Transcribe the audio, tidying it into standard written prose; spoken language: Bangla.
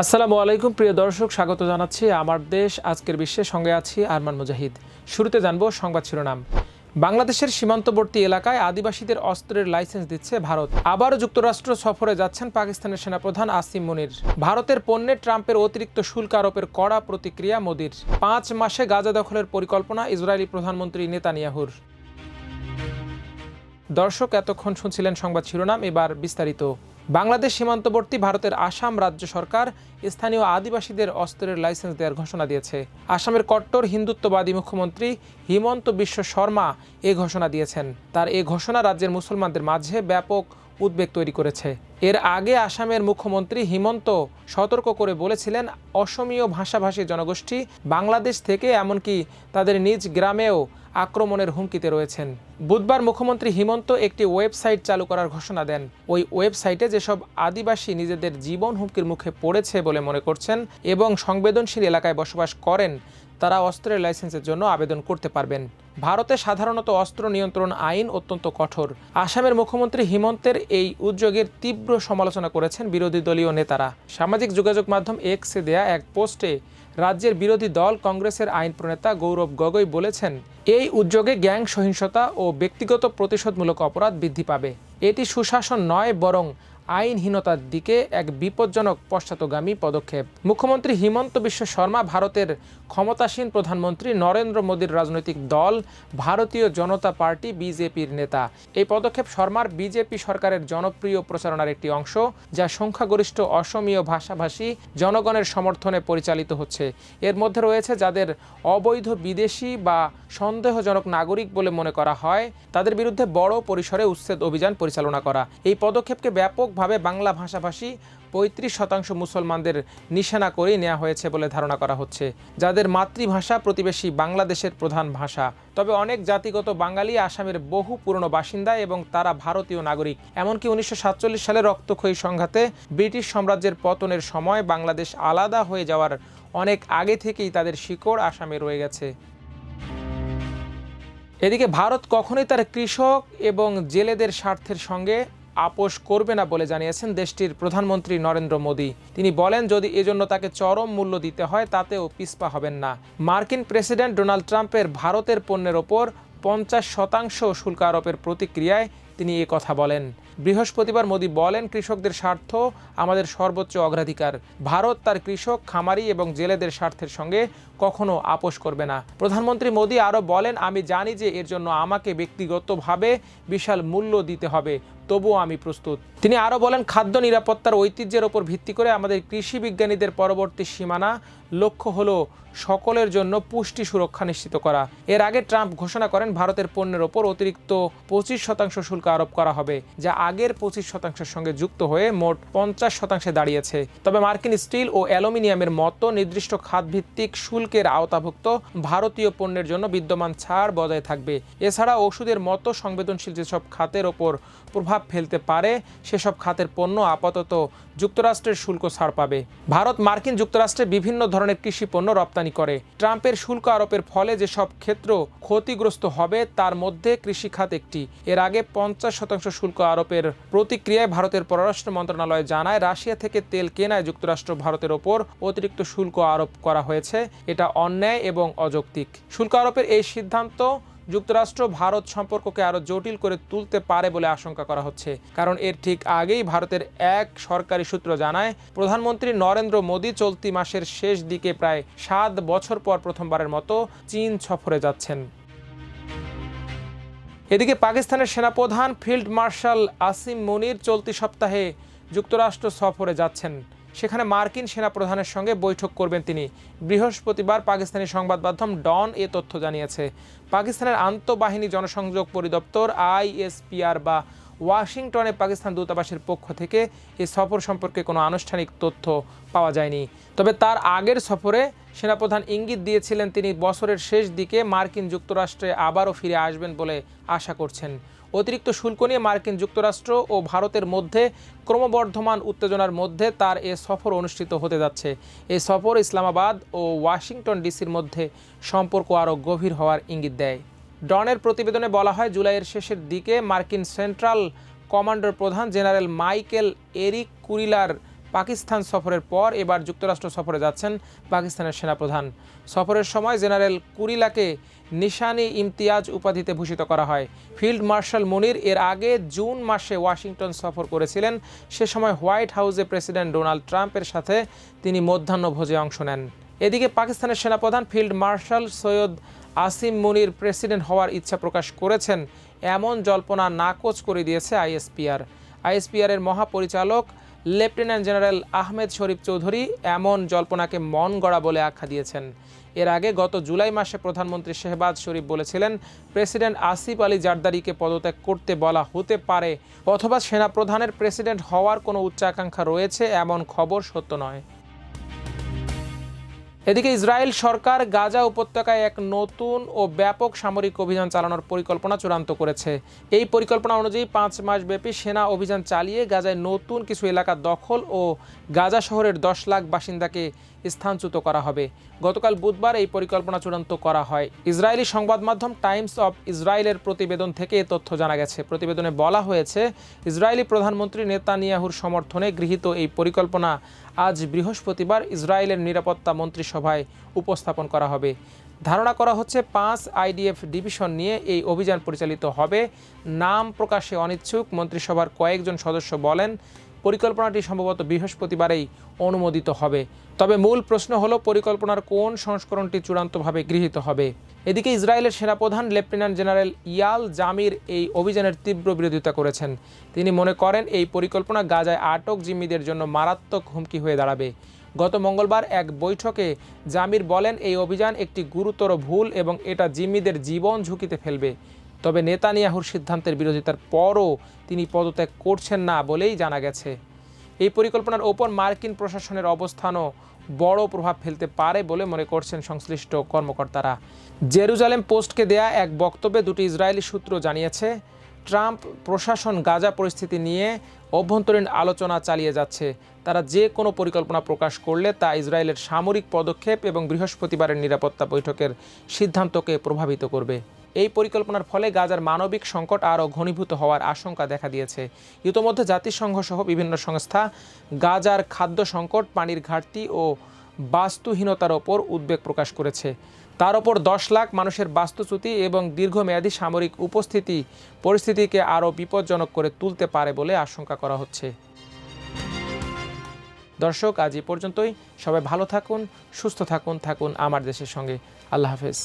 আসসালামু আলাইকুম প্রিয় দর্শক, স্বাগত জানাচ্ছি আমার দেশ আজকের বিশ্বের সঙ্গে আছি আরমান মুজাহিদ। শুরুতে জানবো সংবাদ শিরোনাম। বাংলাদেশের সীমান্তবর্তী এলাকায় আদিবাসীদের অস্ত্রের লাইসেন্স দিচ্ছে ভারত। আবারও যুক্তরাষ্ট্র সফরে যাচ্ছেন পাকিস্তানের সেনাপ্রধান আসিম মুনির। ভারতের পণ্যে ট্রাম্পের অতিরিক্ত শুল্ক আরোপের কড়া প্রতিক্রিয়া মোদির। 5 মাসে গাজা দখলের পরিকল্পনা ইসরায়েলি প্রধানমন্ত্রী নেতানিয়াহুর। দর্শক, এতক্ষণ শুনছিলেন সংবাদ শিরোনাম, এবার বিস্তারিত। বাংলাদেশ সীমান্তবর্তী ভারতের আসাম রাজ্য সরকার স্থানীয় আদিবাসীদের অস্ত্রের লাইসেন্স দেওয়ার ঘোষণা দিয়েছে। আসামের কট্টর হিন্দুত্ববাদী মুখ্যমন্ত্রী হিমন্ত বিশ্ব শর্মা এ ঘোষণা দিয়েছেন। তার এ ঘোষণা রাজ্যের মুসলমানদের মাঝে ব্যাপক উদ্বেগ তৈরি করেছে। এর আগে আসামের মুখ্যমন্ত্রী হিমন্ত সতর্ক করে বলেছিলেন, অসমীয় ভাষাভাষী জনগোষ্ঠী বাংলাদেশ থেকে এমনকি তাদের নিজ গ্রামেও আক্রমণের হুমকিতে রয়েছেন। বুধবার মুখ্যমন্ত্রী হিমন্ত একটি ওয়েবসাইট চালু করার ঘোষণা দেন। ওই ওয়েবসাইটে যেসব আদিবাসী নিজেদের জীবন হুমকির মুখে পড়েছে বলে মনে করছেন এবং সংবেদনশীল এলাকায় বসবাস করেন, তারা অস্ত্রের লাইসেন্সের জন্য আবেদন করতে পারবেন। ভারতে সাধারণত অস্ত্র নিয়ন্ত্রণ আইন অত্যন্ত কঠোর। আসামের মুখ্যমন্ত্রী হিমন্তের এই উদ্যোগের তীব্র সমালোচনা করেছেন বিরোধী দলীয় নেতারা। সামাজিক যোগাযোগ মাধ্যম এক্সে দেয়া এক পোস্টে রাজ্যের বিরোধী দল কংগ্রেসের আইন প্রণেতা গৌরব গগৈ বলেছেন, এই উদ্যোগে গ্যাং সহিংসতা ও ব্যক্তিগত প্রতিশোধমূলক অপরাধ বৃদ্ধি পাবে। এটি সুশাসন নয়, বরং আইনহীনতার দিকে এক বিপজ্জনক পশ্চাৎগামী পদক্ষেপ। মুখ্যমন্ত্রী হিমন্ত বিশ্ব শর্মা ভারতের ক্ষমতাসীন প্রধানমন্ত্রী নরেন্দ্র মোদীর রাজনৈতিক দল ভারতীয় জনতা পার্টি বিজেপির নেতা। এই পদক্ষেপ শর্মার বিজেপি সরকারের জনপ্রিয় প্রচারণার একটি অংশ, যা সংখ্যাগরিষ্ঠ অসমীয় ভাষাভাষী জনগণের সমর্থনে পরিচালিত হচ্ছে। এর মধ্যে রয়েছে যাদের অবৈধ বিদেশি বা সন্দেহজনক নাগরিক বলে মনে করা হয়, তাদের বিরুদ্ধে বড় পরিসরে উচ্ছেদ অভিযান পরিচালনা করা। এই পদক্ষেপকে ব্যাপকভাবে বাংলা ভাষাভাষী 35% মুসলমানদের নিশানা করেই নেওয়া হয়েছে বলে ধারণা করা হচ্ছে, যাদের মাতৃভাষা প্রতিবেশী বাংলাদেশের প্রধান ভাষা। তবে অনেক জাতিগত বাঙালি আসামের বহু পুরনো বাসিন্দা এবং তারা ভারতীয় নাগরিক। এমনকি 1947 সালে রক্তক্ষয়ী সংঘাতে ব্রিটিশ সাম্রাজ্যের পতনের সময় বাংলাদেশ আলাদা হয়ে যাওয়ার অনেক আগে থেকেই তাদের শিকড় আসামে রয়ে গেছে। এদিকে ভারত কখনোই তার কৃষক এবং জেলেদের স্বার্থের সঙ্গে আপোষ করবে না বলে জানিয়েছেন দেশটির প্রধানমন্ত্রী নরেন্দ্র মোদী। তিনি বলেন, যদি এজন্য তাকে চরম মূল্য দিতে হয় তাতেও পিছপা হবেন না। মার্কিন প্রেসিডেন্ট ডোনাল্ড ট্রাম্পের ভারতের পণ্যের ওপর 50% শুল্ক আরোপের প্রতিক্রিয়ায় তিনি এ কথা বলেন। বৃহস্পতিবার মোদী বলেন, কৃষকদের স্বার্থ আমাদের সর্বোচ্চ অগ্রাধিকার। ভারত তার কৃষক, খামারি এবং জেলেদের স্বার্থের সঙ্গে কখনো আপোষ করবে না। প্রধানমন্ত্রী মোদী আরও বলেন, আমি জানি যে এর জন্য আমাকে ব্যক্তিগতভাবে বিশাল মূল্য দিতে হবে, তবুও আমি প্রস্তুত। তিনি আরও বলেন, খাদ্য নিরাপত্তার ঐতিহ্যের ওপর ভিত্তি করে আমাদের কৃষি বিজ্ঞানীদের পরবর্তী সীমানা লক্ষ্য হলো সকলের জন্য পুষ্টি সুরক্ষা নিশ্চিত করা। এর আগে ট্রাম্প ঘোষণা করেন, ভারতের পণ্যের ওপর অতিরিক্ত 25% শুল্ক আরোপ করা হবে, যা আগের 25%-এর সঙ্গে যুক্ত হয়ে মোট 50%-এ দাঁড়িয়েছে। তবে মার্কিন স্টিল ও অ্যালুমিনিয়ামের মতো নির্দিষ্ট খাতভিত্তিক শুল্কের আওতাভুক্ত ভারতীয় পণ্যের জন্য বিদ্যমান ছাড় বজায় থাকবে। এছাড়া ওষুধের মতো সংবেদনশীল যেসব খাতের ওপর প্রভাব ফেলতে পারে সেসব খাতের পণ্য আপাতত যুক্তরাষ্ট্রের শুল্ক ছাড় পাবে। ভারত মার্কিন যুক্তরাষ্ট্রে বিভিন্ন ধরনের কৃষি পণ্য রপ্তানি করে। ট্রাম্পের শুল্ক আরোপের ফলে যেসব ক্ষেত্র ক্ষতিগ্রস্ত হবে তার মধ্যে কৃষি খাত একটি। এর আগে 50% শুল্ক আরোপের প্রতিক্রিয়ায় ভারতের পররাষ্ট্র মন্ত্রণালয় জানায়, রাশিয়া থেকে তেল কেনায় যুক্তরাষ্ট্র ভারতের ওপর অতিরিক্ত শুল্ক আরোপ করা হয়েছে। এটা অন্যায় এবং অযৌক্তিক। শুল্ক আরোপের এই সিদ্ধান্ত যুক্তরাষ্ট্র ভারত সম্পর্ককে আরও জটিল করে তুলতে পারে বলে আশঙ্কা করা হচ্ছে, কারণ এর ঠিক আগেই ভারতের এক সরকারি সূত্র জানায়, প্রধানমন্ত্রী নরেন্দ্র মোদী চলতি মাসের শেষ দিকে প্রায় 7 বছর পর প্রথমবারের মতো চীন সফরে যাচ্ছেন। এদিকে পাকিস্তানের সেনাপ্রধান ফিল্ড মার্শাল আসিম মুনির চলতি সপ্তাহে যুক্তরাষ্ট্র সফরে যাচ্ছেন। সেখানে মার্কিন সেনাপ্রধানের সঙ্গে বৈঠক করবেন তিনি। বৃহস্পতিবার পাকিস্তানি সংবাদ মাধ্যম ডন এ তথ্য জানিয়েছে। পাকিস্তানের আন্তঃবাহিনী জনসংযোগ পরিদপ্তর ISPR বা ওয়াশিংটনে পাকিস্তান দূতাবাসের পক্ষ থেকে এই সফর সম্পর্কে কোনো আনুষ্ঠানিক তথ্য পাওয়া যায়নি। তবে তার আগের সফরে সেনাপ্রধান ইঙ্গিত দিয়েছিলেন তিনি বছরের শেষ দিকে মার্কিন যুক্তরাষ্ট্রে আবারও ফিরে আসবেন বলে আশা করছেন। অতিরিক্ত শুল্ক নিয়ে মার্কিন যুক্তরাষ্ট্র ও ভারতের মধ্যে ক্রমবর্ধমান উত্তেজনার মধ্যে তার এ সফর অনুষ্ঠিত হতে যাচ্ছে। এই সফর ইসলামাবাদ ও ওয়াশিংটন ডিসির মধ্যে সম্পর্ক আরও গভীর হওয়ার ইঙ্গিত দেয়। ডনের প্রতিবেদনে বলা হয়, জুলাইয়ের শেষের দিকে মার্কিন সেন্ট্রাল কমান্ডার প্রধান জেনারেল মাইকেল এরিক কুরিলার পাকিস্তান সফরের পর এবার যুক্তরাষ্ট্র সফরে যাচ্ছেন পাকিস্তানের সেনাপ্রধান। সফরের সময় জেনারেল কুরিলাকে নিশানি ইমতিয়াজ উপাধিতে ভূষিত করা হয়। ফিল্ড মার্শাল মুনির এর আগে জুন মাসে ওয়াশিংটন সফর করেছিলেন। সে সময় হোয়াইট হাউসে প্রেসিডেন্ট ডোনাল্ড ট্রাম্পের সাথে তিনি মধ্যাহ্নভোজে অংশ নেন। এদিকে পাকিস্তানের সেনাপ্রধান ফিল্ড মার্শাল সৈয়দ আসিম মুনির প্রেসিডেন্ট হওয়ার ইচ্ছা প্রকাশ করেছেন এমন জল্পনা নাকচ করে দিয়েছে আইএসপিআর এর মহাপরিচালক লেফটেন্যান্ট জেনারেল আহমেদ শরীফ চৌধুরী এমন জল্পনাকে মন গড়া বলে আখ্যা দিয়েছেন। এর আগে গত জুলাই মাসে প্রধানমন্ত্রী শেহবাজ শরীফ বলেছিলেন প্রেসিডেন্ট আসিফ আলী জারদারিকে পদত্যাগ করতে বলা হতে পারে, অথবা সেনাপ্রধানের প্রেসিডেন্ট হওয়ার কোনো উচ্চাকাঙ্ক্ষা রয়েছে এমন খবর সত্য নয়। এদিকে ইসরায়েল সরকার গাজা উপত্যকায় এক নতুন ও ব্যাপক সামরিক অভিযান চালানোর পরিকল্পনা চূড়ান্ত করেছে। এই পরিকল্পনা অনুযায়ী 5 মাসব্যাপী সেনা অভিযান চালিয়ে গাজায় নতুন কিছু এলাকা দখল ও গাজা শহরের 10 লাখ বাসিন্দাকে স্থানচ্যুত করা হবে। গতকাল বুধবার এই পরিকল্পনা চূড়ান্ত করা হয়। ইসরায়েলি সংবাদ মাধ্যম টাইমস অফ ইসরায়েলের প্রতিবেদন থেকে এ তথ্য জানা গেছে। প্রতিবেদনে বলা হয়েছে, ইসরায়েলি প্রধানমন্ত্রী নেতানিয়াহুর সমর্থনে গৃহীত এই পরিকল্পনা আজ বৃহস্পতিবার ইসরায়েলের নিরাপত্তা মন্ত্রিসভায় উপস্থাপন করা হবে। ধারণা করা হচ্ছে 5 আইডিএফ ডিভিশন নিয়ে এই অভিযান পরিচালিত হবে। নাম প্রকাশে অনিচ্ছুক মন্ত্রিসভার কয়েকজন সদস্য বলেন, পরিকল্পনাটি সম্ভবত বৃহস্পতিবারেই অনুমোদিত হবে। তবে মূল প্রশ্ন হলো পরিকল্পনার কোন সংস্করণটি চূড়ান্তভাবে গৃহীত হবে। এদিকে ইসরায়েলের সেনাপ্রধান লেফটেন্যান্ট জেনারেল ইয়াল জামির এই অভিযানের তীব্র বিরোধিতা করেছেন। তিনি মনে করেন এই পরিকল্পনা গাজায় আটক জিম্মিদের জন্য মারাত্মক হুমকি হয়ে দাঁড়াবে। গত মঙ্গলবার এক বৈঠকে জামির বলেন এই অভিযান একটি গুরুতর ভুল এবং এটা জিম্মিদের জীবন ঝুঁকিতে ফেলবে। তবে নেতানিয়াহুর সিদ্ধান্তের বিরোধিতার পরও তিনি পদত্যাগ করছেন না বলেই জানা গেছে। এই পরিকল্পনার ওপর মার্কিন প্রশাসনের অবস্থানও বড় প্রভাব ফেলতে পারে বলে মনে করছেন সংশ্লিষ্ট কর্মকর্তারা। জেরুজালেম পোস্টকে দেয়া এক বক্তব্যে দুটি ইসরায়েলি সূত্র জানিয়েছে, ট্রাম্প প্রশাসন গাজা পরিস্থিতি নিয়ে অভ্যন্তরীণ আলোচনা চালিয়ে যাচ্ছে। তারা যে কোনো পরিকল্পনা প্রকাশ করলে তা ইসরায়েলের সামরিক পদক্ষেপ এবং বৃহস্পতিবারের নিরাপত্তা বৈঠকের সিদ্ধান্তকে প্রভাবিত করবে। এই পরিকল্পনার ফলে গাজার মানবিক সংকট আরও ঘনীভূত হওয়ার আশঙ্কা দেখা দিয়েছে। ইতোমধ্যে জাতিসংঘ সহ বিভিন্ন সংস্থা গাজার খাদ্য সংকট, পানির ঘাটতি ও বাস্তুহীনতার ওপর উদ্বেগ প্রকাশ করেছে। তার ওপর 10 লাখ মানুষের বাস্তুচ্যুতি এবং দীর্ঘমেয়াদী সামরিক উপস্থিতি পরিস্থিতিকে আরও বিপজ্জনক করে তুলতে পারে বলে আশঙ্কা করা হচ্ছে। দর্শক, আজ এই পর্যন্তই। সবাই ভালো থাকুন, সুস্থ থাকুন আমার দেশের সঙ্গে। আল্লাহ হাফেজ।